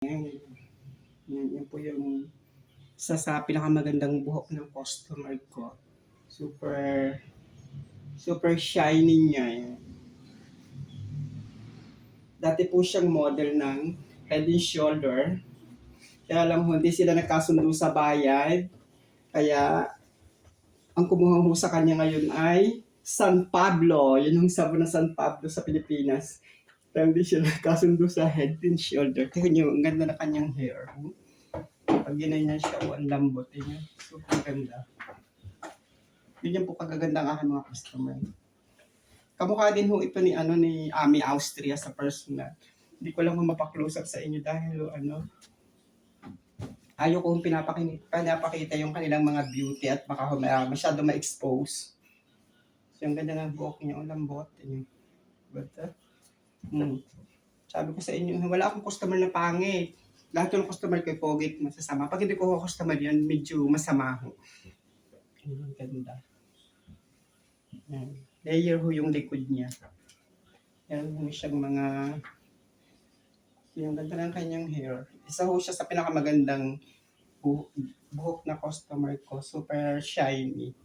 Yan po yung sa pinakamagandang buhok ng customer ko. Super, super shiny niya. Yan. Dati po siyang model ng Head and Shoulder. Kaya lang hindi sila nagkasundo sa bayad. Kaya ang kumuha ho sa kanya ngayon ay San Pablo. Yun yung sabon ng San Pablo sa Pilipinas. Kaya hindi siya nagkasundo sa Head and Shoulder. Tingnan nyo, ang ganda na kanyang hair. Pag ginanyan siya, ang lambot. Yun, super ganda. Yun yung po kagaganda ng aking mga customer. Kamukha din ho ito ni Ami Austria sa personal. Hindi ko lang mapapa-close up sa inyo dahil ayaw kong pinapakita yung kanilang mga beauty at baka masyado ma-expose. So yung ganda ng buhok niya, ang lambot. Sabi ko sa inyo, wala akong customer na pangit. Lahat ng customer ko pogi, masasama. Pag hindi ko customer yan, medyo masama ho. Ang ganda. Layer ho yung likod niya. Yan ho siyang yung ganda ng kanyang hair. Isa ho siya sa pinakamagandang buhok na customer ko. Super shiny.